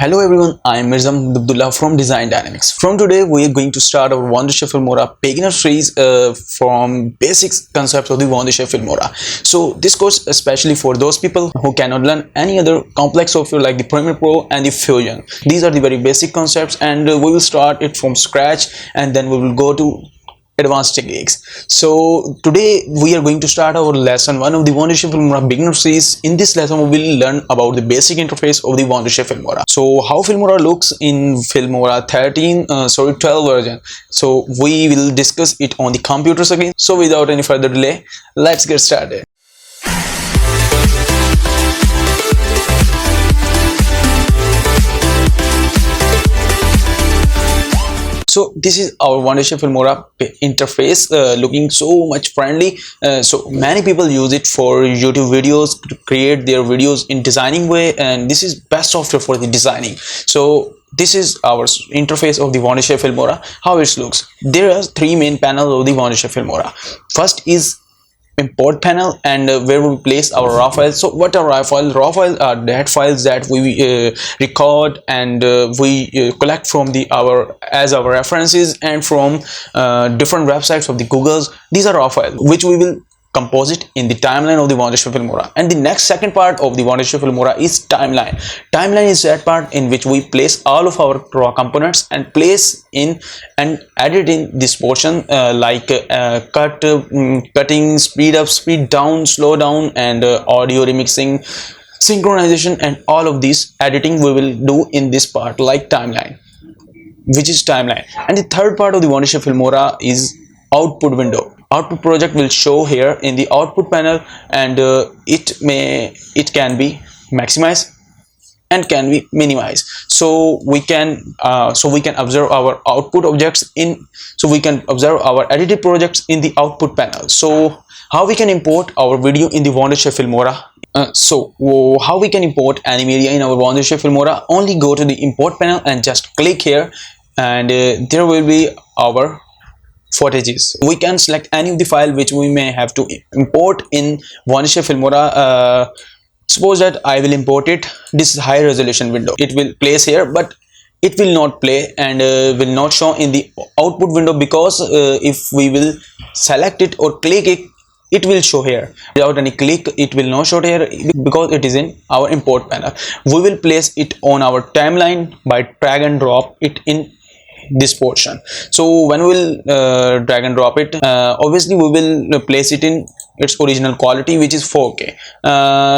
Hello everyone, I am Mirzam Abdullah from Design Dynamics. From today, we are going to start our Wondership Filmora beginner series from basics concepts of the Wondership Filmora. So this course especially for those people who cannot learn any other complex software like the Premiere Pro and the Fusion. These are the very basic concepts, and we will start it from scratch, and then we will go to advanced techniques. So today we are going to start our lesson 1 of the Wondership Filmora beginner series. In this lesson we will learn about the basic interface of the Wondership Filmora. So how Filmora looks in Filmora 12 version. So we will discuss it on the computers again. So without any further delay, let's get started. So this is our Wondership Filmora interface, looking so much friendly. So many people use it for YouTube videos to create their videos in designing way, and this is best software for the designing. So this is our interface of the Wondership Filmora. How it looks: there are three main panels of the Wondership Filmora. First is import panel, and where we place our raw files. So what are raw files? Raw files are that files that we record and we collect from our references and from different websites of the Googles. These are raw files which we will compose it in the timeline of the Wondership Filmora. And the second part of the Wondership Filmora is timeline. Timeline is that part in which we place all of our raw components and place in and edit in this portion, cutting, speed up, speed down, slow down, and audio remixing, synchronization, and all of these editing we will do in this part, like timeline, which is timeline. And the third part of the Wondership Filmora is output window. Output project will show here in the output panel, and it can be maximized and can be minimized. So we can observe our output objects in, so we can observe our edited projects in the output panel. So how we can import our video in the Wondership Filmora? How we can import any media in our Wondership Filmora? Only go to the import panel and just click here, and there will be our footages. We can select any of the file which we may have to import in Wondership Filmora. Suppose that I will import it. This is high resolution window. It will place here, but it will not play and will not show in the output window, because if we will select it or click it, it will show here. Without any click, it will not show here because it is in our import panel. We will place it on our timeline by drag and drop it in this portion. So when we will drag and drop it, obviously we will place it in its original quality, which is 4K.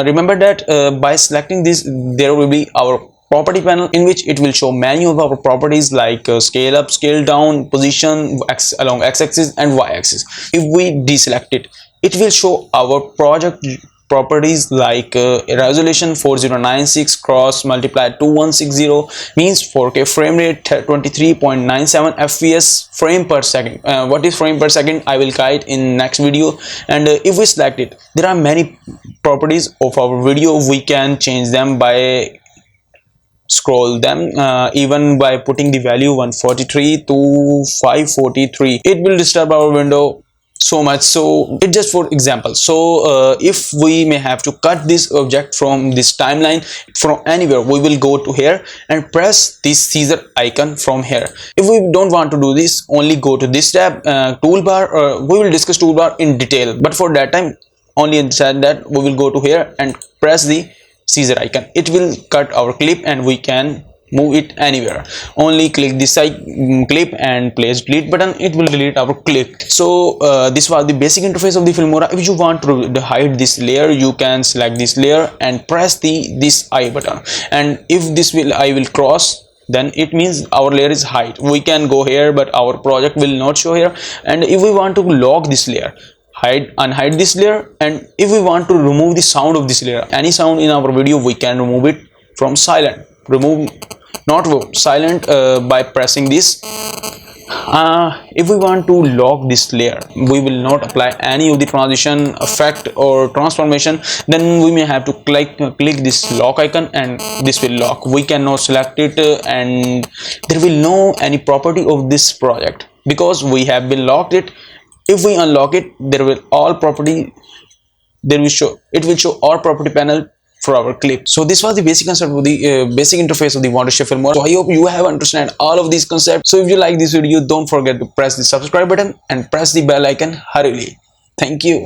Remember that by selecting this, there will be our property panel in which it will show many of our properties like scale up, scale down, position along x-axis and y-axis. If we deselect it, it will show our project properties like resolution 4096 cross multiplied 2160, means 4K, frame rate 23.97 fps frame per second. What is frame per second, I will guide in next video. And if we select it, there are many properties of our video. We can change them by scroll them, even by putting the value 143 to 543. It will disturb our window so much. So it just for example. So if we may have to cut this object from this timeline from anywhere, we will go to here and press this scissor icon from here. If we don't want to do this, only go to this tab, toolbar. We will discuss toolbar in detail, but for that time only inside that we will go to here and press the scissor icon. It will cut our clip and we can move it anywhere. Only click this clip and place delete button, it will delete our clip. So this was the basic interface of the Filmora. If you want to hide this layer, you can select this layer and press this I button, and if this I will cross, then it means our layer is hide. We can go here, but our project will not show here. And if we want to lock this layer, unhide this layer. And if we want to remove the sound of this layer, any sound in our video, we can remove it from silent. Remove not silent by pressing this. If we want to lock this layer, we will not apply any of the transition, effect or transformation, then we may have to click this lock icon and this will lock. We cannot select it and there will no any property of this project because we have been locked it. If we unlock it, there will all property, there will show, it will show all property panel for our clip. So this was the basic concept of the basic interface of the Wondershare Filmora. So I hope you have understand all of these concepts. So if you like this video, don't forget to press the subscribe button and press the bell icon hurriedly. Thank you.